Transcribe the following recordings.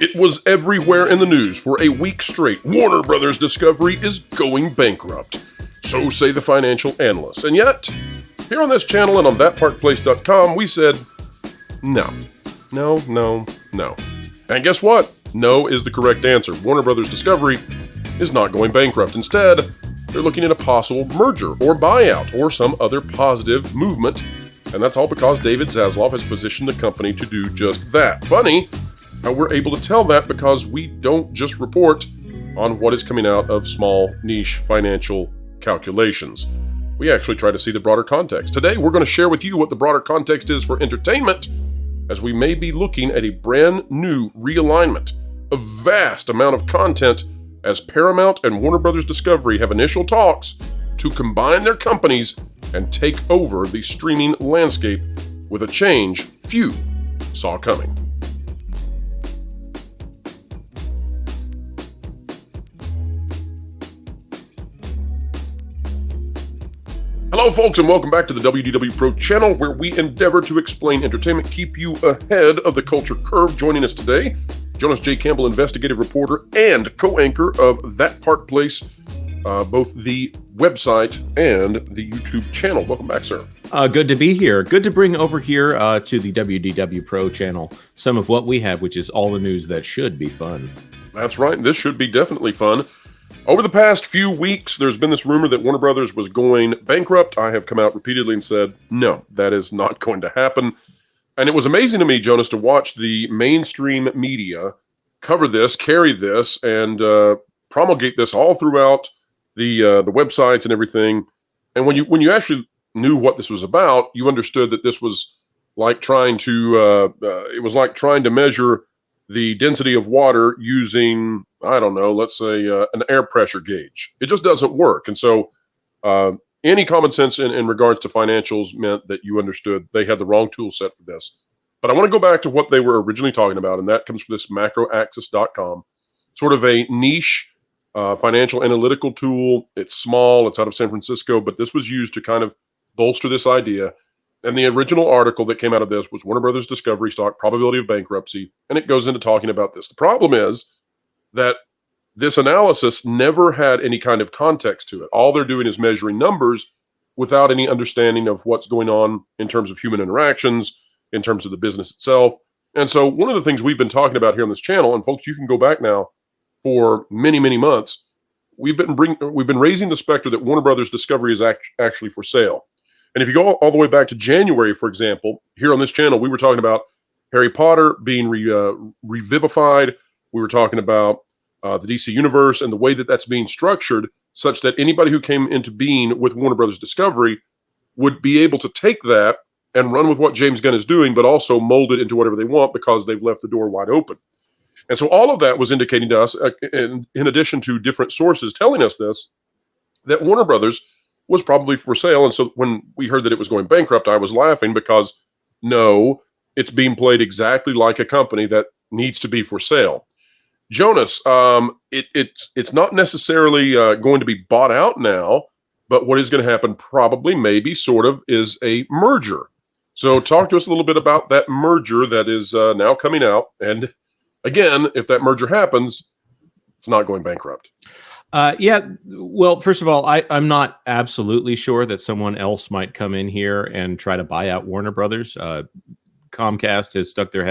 It was everywhere in the news for a week straight. Warner Brothers Discovery is going bankrupt. So say the financial analysts. And yet, here on this channel and on thatparkplace.com, we said, no. And guess what? No is the correct answer. Warner Brothers Discovery is not going bankrupt. Instead, they're looking at a possible merger or buyout or some other positive movement. And that's all because David Zaslav has positioned the company to do just that. Funny how we're able to tell that because we don't just report on what is coming out of small, niche financial calculations. We actually try to see the broader context. Today, we're going to share with you what the broader context is for entertainment, as we may be looking at a brand new realignment, a vast amount of content, as Paramount and Warner Brothers Discovery have initial talks to combine their companies and take over the streaming landscape with a change few saw coming. Hello folks, and welcome back to the WDW Pro channel, where we endeavor to explain entertainment, keep you ahead of the culture curve. Joining us today, Jonas J. Campbell, investigative reporter and co-anchor of That Park Place, both the website and the YouTube channel. Welcome back, sir. Good to be here. Good to bring over here to the WDW Pro channel some of what we have, which is all the news that should be fun. That's right. This should be definitely fun. Over the past few weeks, there's been this rumor that Warner Brothers was going bankrupt. I have come out repeatedly and said, no, that is not going to happen. And it was amazing to me, Jonas, to watch the mainstream media cover this, carry this, and promulgate this all throughout the websites and everything. And when you actually knew what this was about, you understood that this was like trying to measure the density of water using, I don't know, let's say an air pressure gauge. It just doesn't work. And so any common sense in regards to financials meant that you understood they had the wrong tool set for this. But I want to go back to what they were originally talking about, and that comes from this MacroAxis.com, sort of a niche financial analytical tool. It's small, it's out of San Francisco, but this was used to kind of bolster this idea. And the original article that came out of this was Warner Brothers Discovery stock probability of bankruptcy, and it goes into talking about this. The problem is that this analysis never had any kind of context to it. All they're doing is measuring numbers without any understanding of what's going on in terms of human interactions, in terms of the business itself. And so one of the things we've been talking about here on this channel, and folks, you can go back now for many, many months, we've been raising the specter that Warner Brothers Discovery is actually for sale. And if you go all the way back to January, for example, here on this channel, we were talking about Harry Potter being revivified. We were talking about the DC Universe and the way that that's being structured such that anybody who came into being with Warner Brothers Discovery would be able to take that and run with what James Gunn is doing, but also mold it into whatever they want because they've left the door wide open. And so all of that was indicating to us, in addition to different sources telling us this, that Warner Brothers was probably for sale. And so when we heard that it was going bankrupt, I was laughing because no, it's being played exactly like a company that needs to be for sale. Jonas, it's not necessarily going to be bought out now, but what is going to happen probably, maybe, sort of, is a merger. So talk to us a little bit about that merger that is now coming out. And again, if that merger happens, it's not going bankrupt. Yeah. Well, first of all, I'm not absolutely sure that someone else might come in here and try to buy out Warner Brothers. Comcast has stuck their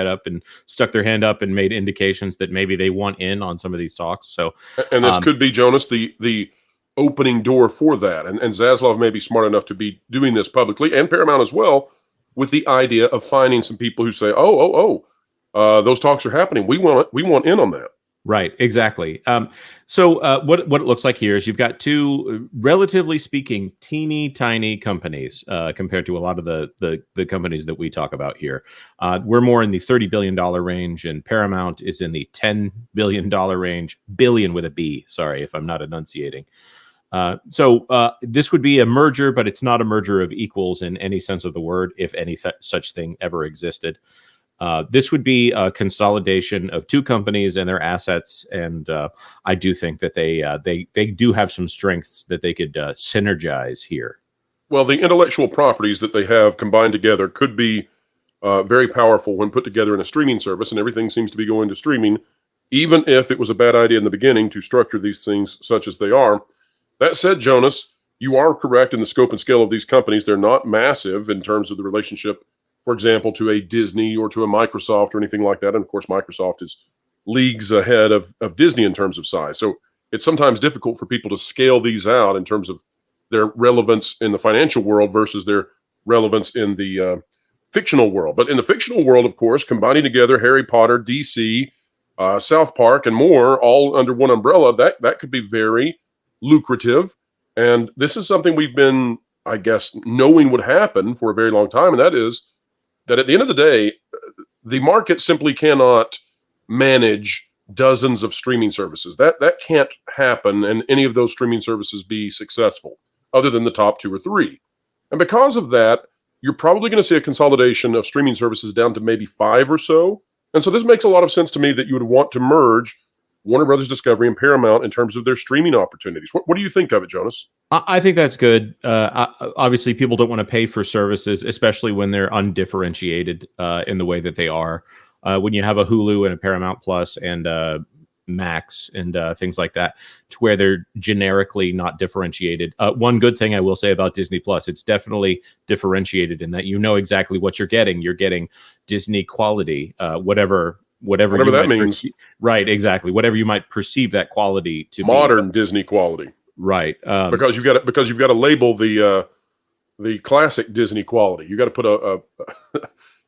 hand up and made indications that maybe they want in on some of these talks. So, and this could be, Jonas, the opening door for that. And Zaslav may be smart enough to be doing this publicly, and Paramount as well, with the idea of finding some people who say, those talks are happening. We want in on that. Right, exactly. So what it looks like here is you've got two, relatively speaking, teeny tiny companies compared to a lot of the companies that we talk about here. We're more in the $30 billion range, and Paramount is in the $10 billion range, billion with a B. Sorry if I'm not enunciating. So this would be a merger, but it's not a merger of equals in any sense of the word, if any such thing ever existed. This would be a consolidation of two companies and their assets, and I do think that they do have some strengths that they could synergize here. Well, the intellectual properties that they have combined together could be very powerful when put together in a streaming service, and everything seems to be going to streaming even if it was a bad idea in the beginning to structure these things such as they are. That said, Jonas, you are correct in the scope and scale of these companies. They're not massive in terms of the relationship, for example, to a Disney or to a Microsoft or anything like that. And of course, Microsoft is leagues ahead of Disney in terms of size. So it's sometimes difficult for people to scale these out in terms of their relevance in the financial world versus their relevance in the fictional world. But in the fictional world, of course, combining together Harry Potter, DC, South Park, and more, all under one umbrella, that could be very lucrative. And this is something we've been, I guess, knowing would happen for a very long time. And that is that at the end of the day, the market simply cannot manage dozens of streaming services. That can't happen, and any of those streaming services be successful, other than the top two or three. And because of that, you're probably going to see a consolidation of streaming services down to maybe 5 or so. And so this makes a lot of sense to me that you would want to merge Warner Brothers Discovery and Paramount in terms of their streaming opportunities. What do you think of it, Jonas? I think that's good. Obviously, people don't want to pay for services, especially when they're undifferentiated in the way that they are. When you have a Hulu and a Paramount Plus and Max and things like that, to where they're generically not differentiated. One good thing I will say about Disney Plus, it's definitely differentiated in that you know exactly what you're getting. You're getting Disney quality, whatever that means. Right, exactly. Whatever you might perceive that quality to modern be. Disney quality. Right. Because you've got to label the classic Disney quality. You got to put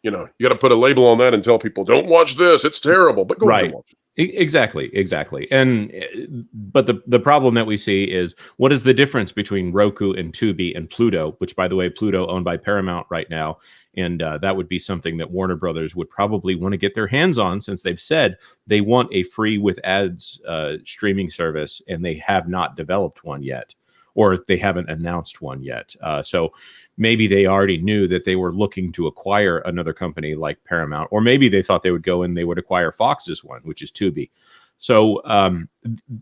you got to put a label on that and tell people, don't watch this, it's terrible. But go ahead and watch it. Exactly. And but the problem that we see is, what is the difference between Roku and Tubi and Pluto, which, by the way, Pluto owned by Paramount right now. And that would be something that Warner Brothers would probably want to get their hands on, since they've said they want a free with ads streaming service, and they have not developed one yet, or they haven't announced one yet. So maybe they already knew that they were looking to acquire another company like Paramount, or maybe they thought they would go and they would acquire Fox's one, which is Tubi. So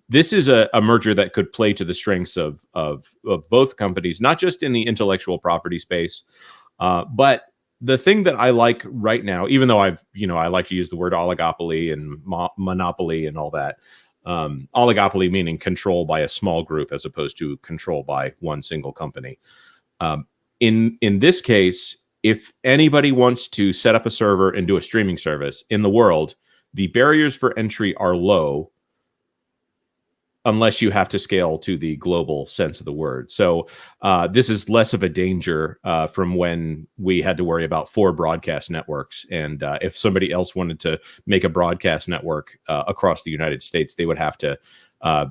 this is a merger that could play to the strengths of both companies, not just in the intellectual property space, but the thing that I like right now, even though I like to use the word oligopoly and monopoly and all that. Oligopoly meaning control by a small group as opposed to control by one single company. In this case, if anybody wants to set up a server and do a streaming service in the world, the barriers for entry are low, unless you have to scale to the global sense of the word. So this is less of a danger from when we had to worry about 4 broadcast networks. And if somebody else wanted to make a broadcast network across the United States, they would have to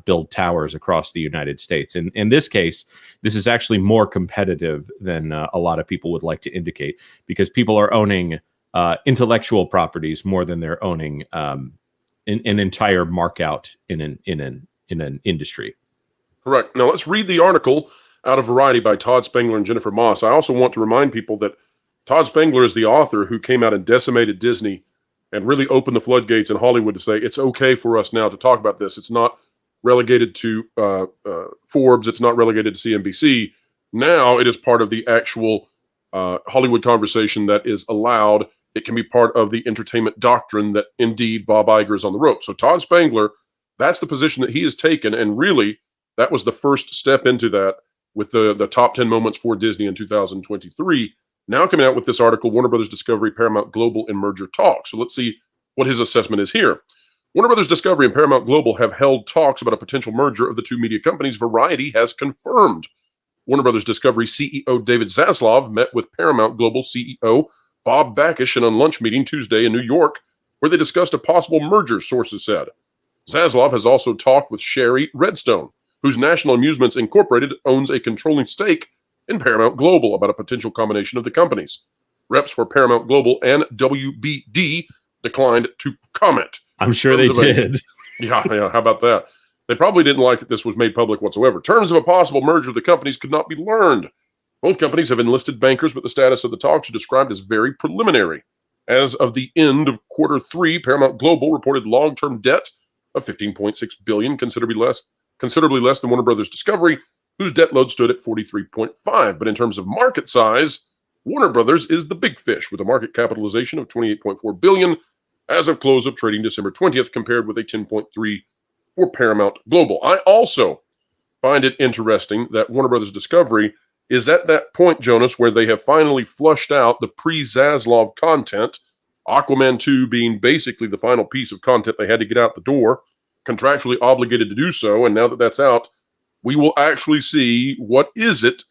build towers across the United States. And in this case, this is actually more competitive than a lot of people would like to indicate, because people are owning intellectual properties more than they're owning an entire mark out in an industry. Correct. Now let's read the article out of Variety by Todd Spangler and Jennifer Moss. I also want to remind people that Todd Spangler is the author who came out and decimated Disney and really opened the floodgates in Hollywood to say, it's okay for us now to talk about this. It's not relegated to Forbes. It's not relegated to CNBC. Now it is part of the actual Hollywood conversation that is allowed. It can be part of the entertainment doctrine that indeed Bob Iger is on the rope. So Todd Spangler, that's the position that he has taken, and really, that was the first step into that with the top 10 moments for Disney in 2023. Now coming out with this article, Warner Brothers Discovery, Paramount Global, and merger talks. So let's see what his assessment is here. Warner Brothers Discovery and Paramount Global have held talks about a potential merger of the two media companies. Variety has confirmed. Warner Brothers Discovery CEO David Zaslav met with Paramount Global CEO Bob Bakish in a lunch meeting Tuesday in New York, where they discussed a possible merger, sources said. Zaslav has also talked with Sherry Redstone, whose National Amusements Incorporated owns a controlling stake in Paramount Global, about a potential combination of the companies. Reps for Paramount Global and WBD declined to comment. I'm sure they did. Yeah, how about that? They probably didn't like that this was made public whatsoever. Terms of a possible merger of the companies could not be learned. Both companies have enlisted bankers, but the status of the talks are described as very preliminary. As of the end of Q3, Paramount Global reported long-term debt of $15.6 billion, considerably less than Warner Brothers Discovery, whose debt load stood at $43.5. But in terms of market size, Warner Brothers is the big fish with a market capitalization of $28.4 billion, as of close of trading December 20th, compared with a 10.3 for Paramount Global. I also find it interesting that Warner Brothers Discovery is at that point, Jonas, where they have finally flushed out the pre-Zaslav content, Aquaman 2 being basically the final piece of content they had to get out the door, contractually obligated to do so, and now that that's out, we will actually see what is it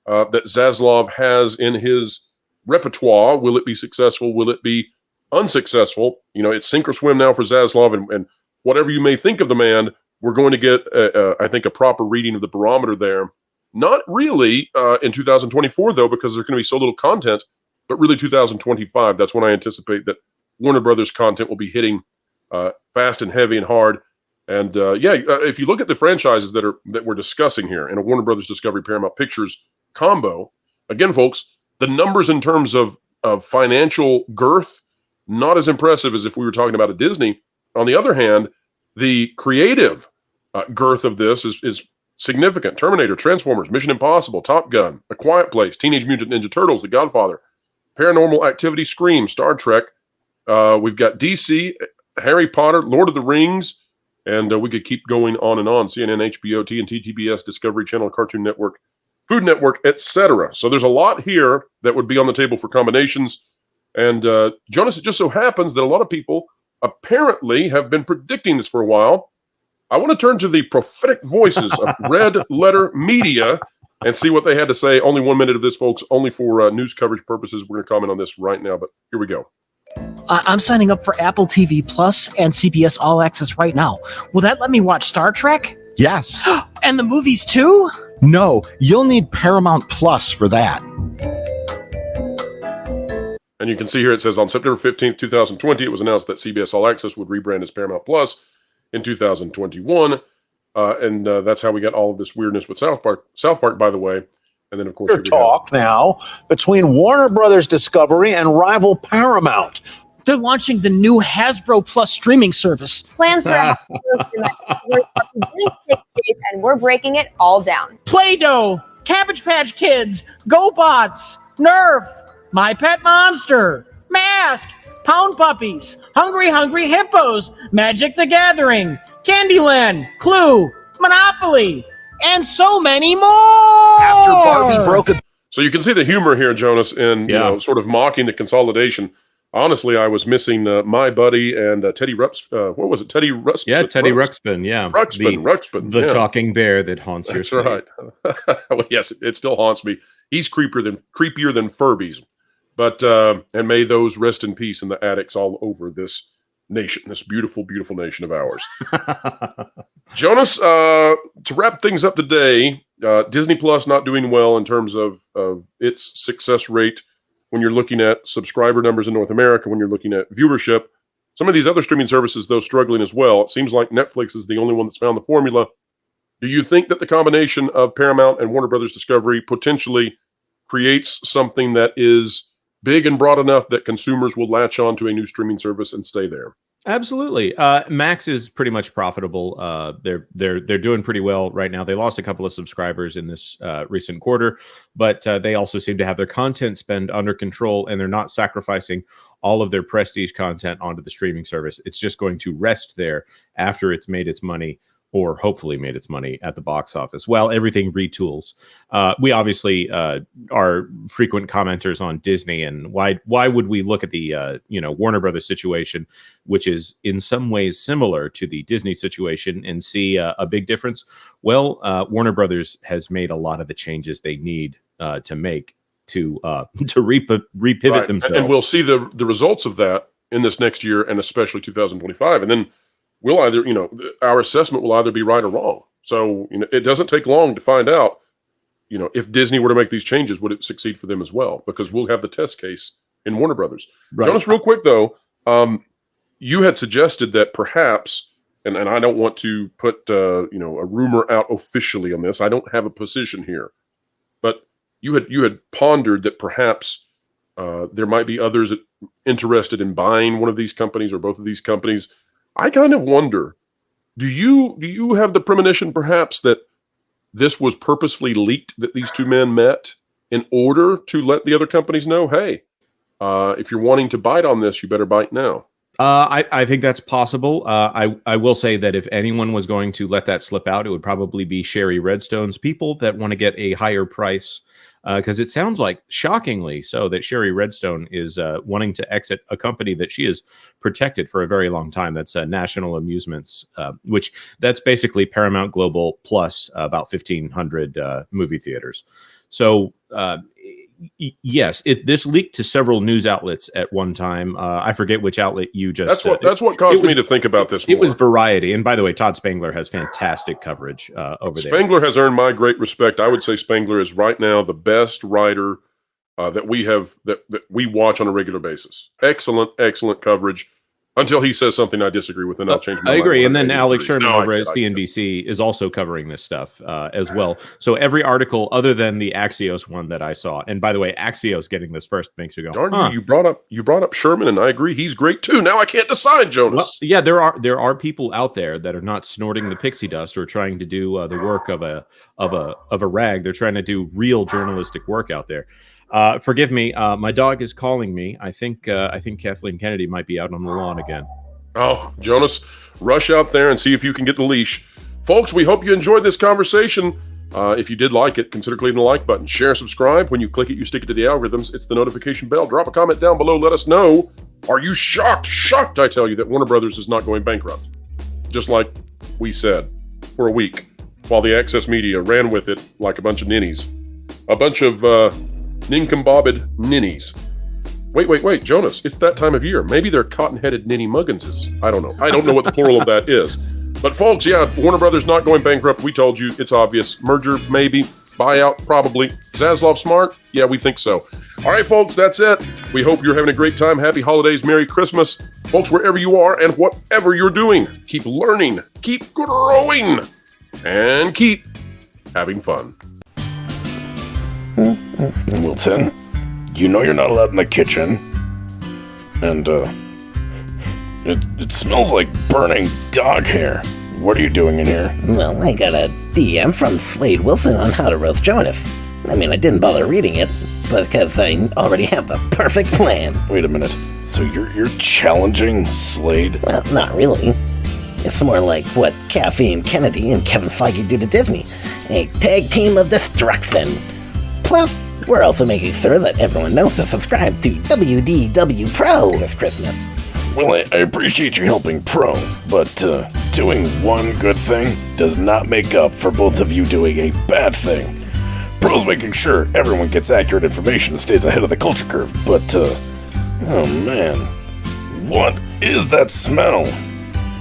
that Zaslav has in his repertoire. Will it be successful? Will it be unsuccessful? You know, it's sink or swim now for Zaslav, and whatever you may think of the man, we're going to get, I think, a proper reading of the barometer there. Not really in 2024, though, because there's going to be so little content, but really 2025. That's when I anticipate that Warner Brothers content will be hitting fast and heavy and hard. And if you look at the franchises that we're discussing here in a Warner Brothers Discovery Paramount Pictures combo, again, folks, the numbers in terms of financial girth, not as impressive as if we were talking about a Disney. On the other hand, the creative girth of this is significant. Terminator, Transformers, Mission Impossible, Top Gun, A Quiet Place, Teenage Mutant Ninja Turtles, The Godfather, Paranormal Activity, Scream, Star Trek. We've got DC, Harry Potter, Lord of the Rings, and we could keep going on and on. CNN, HBO, TNT, TBS, Discovery Channel, Cartoon Network, Food Network, etc. So there's a lot here that would be on the table for combinations. And Jonas, it just so happens that a lot of people apparently have been predicting this for a while. I want to turn to the prophetic voices of Red Letter Media and see what they had to say. Only 1 minute of this, folks, only for news coverage purposes. We're going to comment on this right now, but here we go. I'm signing up for Apple TV Plus and CBS All Access right now. Will that let me watch Star Trek? Yes. And the movies too? No, you'll need Paramount Plus for that. And you can see here it says on September 15th, 2020, it was announced that CBS All Access would rebrand as Paramount Plus in 2021. And that's how we got all of this weirdness with South Park, by the way. And then, of course, talk now between Warner Brothers Discovery and rival Paramount. They're launching the new Hasbro Plus streaming service. Plans for and we're breaking it all down. Play-Doh, Cabbage Patch Kids, GoBots, Nerf, My Pet Monster, Mask, Pound Puppies, Hungry Hippos, Magic the Gathering, Candyland, Clue, Monopoly, and so many more! After Barbie broke a... So you can see the humor here, Jonas, in sort of mocking the consolidation. Honestly, I was missing My Buddy and Teddy Ruxpin. What was it? Teddy Ruxpin? Yeah, Teddy Ruxpin. Yeah. Ruxpin. The talking bear that haunts your sleep. That's right. Well, yes, it still haunts me. He's creepier than Furbies. But, and may those rest in peace in the attics all over this nation, this beautiful, beautiful nation of ours. Jonas, to wrap things up today, Disney Plus not doing well in terms of its success rate when you're looking at subscriber numbers in North America, when you're looking at viewership. Some of these other streaming services, though, struggling as well. It seems like Netflix is the only one that's found the formula. Do you think that the combination of Paramount and Warner Brothers Discovery potentially creates something that is big and broad enough that consumers will latch on to a new streaming service and stay there? Absolutely. Max is pretty much profitable. They're doing pretty well right now. They lost a couple of subscribers in this recent quarter, but they also seem to have their content spend under control, and they're not sacrificing all of their prestige content onto the streaming service. It's just going to rest there after it's made its money, or hopefully made its money at the box office. Well, everything retools. We obviously are frequent commenters on Disney, and why would we look at the Warner Brothers situation, which is in some ways similar to the Disney situation, and see a big difference? Well, Warner Brothers has made a lot of the changes they need to make to repivot themselves, and we'll see the results of that in this next year, and especially 2025, and then. We'll either, our assessment will either be right or wrong. So, it doesn't take long to find out, if Disney were to make these changes, would it succeed for them as well? Because we'll have the test case in Warner Brothers. Right. Jonas, real quick, though, you had suggested that perhaps, and I don't want to put, a rumor out officially on this. I don't have a position here. But you had pondered that perhaps there might be others interested in buying one of these companies or both of these companies. I kind of wonder, do you have the premonition perhaps that this was purposefully leaked, that these two men met in order to let the other companies know, hey, if you're wanting to bite on this, you better bite now? I think that's possible. I will say that if anyone was going to let that slip out, it would probably be Sherry Redstone's people that want to get a higher price. Because it sounds like, shockingly so, that Sherry Redstone is wanting to exit a company that she has protected for a very long time. That's National Amusements, which that's basically Paramount Global plus about 1,500 movie theaters. So yes, this leaked to several news outlets at one time. I forget which outlet you just. That's what caused me to think about this more. It was Variety, and by the way, Todd Spangler has fantastic coverage over there. Spangler has earned my great respect. I would say Spangler is right now the best writer that we have that we watch on a regular basis. Excellent coverage. Until he says something I disagree with, and I'll change my mind. I agree. And then Alex Sherman over at CNBC is also covering this stuff as well. So every article other than the Axios one that I saw, and by the way, Axios getting this first makes you go, darn you brought up Sherman, and I agree he's great too. Now I can't decide, Jonas. Well, yeah, there are people out there that are not snorting the pixie dust or trying to do the work of a rag. They're trying to do real journalistic work out there. Forgive me. My dog is calling me. I think Kathleen Kennedy might be out on the lawn again. Oh, Jonas, rush out there and see if you can get the leash. Folks, we hope you enjoyed this conversation. If you did like it, consider clicking the like button. Share, subscribe. When you click it, you stick it to the algorithms. It's the notification bell. Drop a comment down below. Let us know. Are you shocked, I tell you, that Warner Brothers is not going bankrupt? Just like we said, for a week, while the Access Media ran with it like a bunch of ninnies. A bunch of nincombobbed ninnies. Wait, Jonas, it's that time of year. Maybe they're cotton-headed ninny mugginses. I don't know. I don't know what the plural of that is. But folks, yeah, Warner Brothers not going bankrupt. We told you, it's obvious. Merger, maybe. Buyout, probably. Zaslav smart? Yeah, we think so. All right, folks, that's it. We hope you're having a great time. Happy holidays, Merry Christmas. Folks, wherever you are and whatever you're doing, keep learning, keep growing, and keep having fun. Wilton, you know you're not allowed in the kitchen. And, it smells like burning dog hair. What are you doing in here? Well, I got a DM from Slade Wilson on how to roast Jonas. I mean, I didn't bother reading it, because I already have the perfect plan. Wait a minute. So you're challenging Slade? Well, not really. It's more like what Caffeine Kennedy and Kevin Feige do to Disney. A tag team of destruction. Plus, we're also making sure that everyone knows to subscribe to WDW Pro this Christmas. Well, I appreciate you helping Pro, but doing one good thing does not make up for both of you doing a bad thing. Pro's making sure everyone gets accurate information and stays ahead of the culture curve, but, oh man, what is that smell?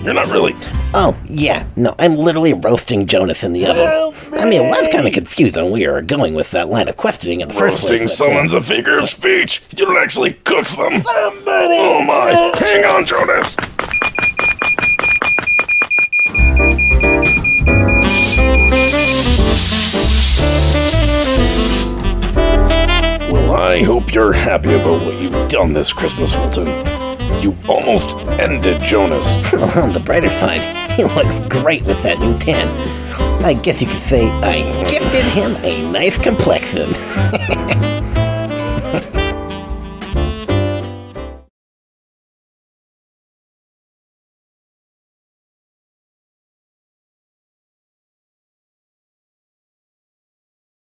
You're not really... Oh, yeah, no, I'm literally roasting Jonas in the oven. I mean, it was kind of confused when we were going with that line of questioning in the first place. Roasting someone's a figure of speech. You don't actually cook them. Somebody. Oh my, hang on, Jonas. Well, I hope you're happy about what you've done this Christmas, Wilton. You almost ended Jonas. On the brighter side, he looks great with that new tan. I guess you could say I gifted him a nice complexion.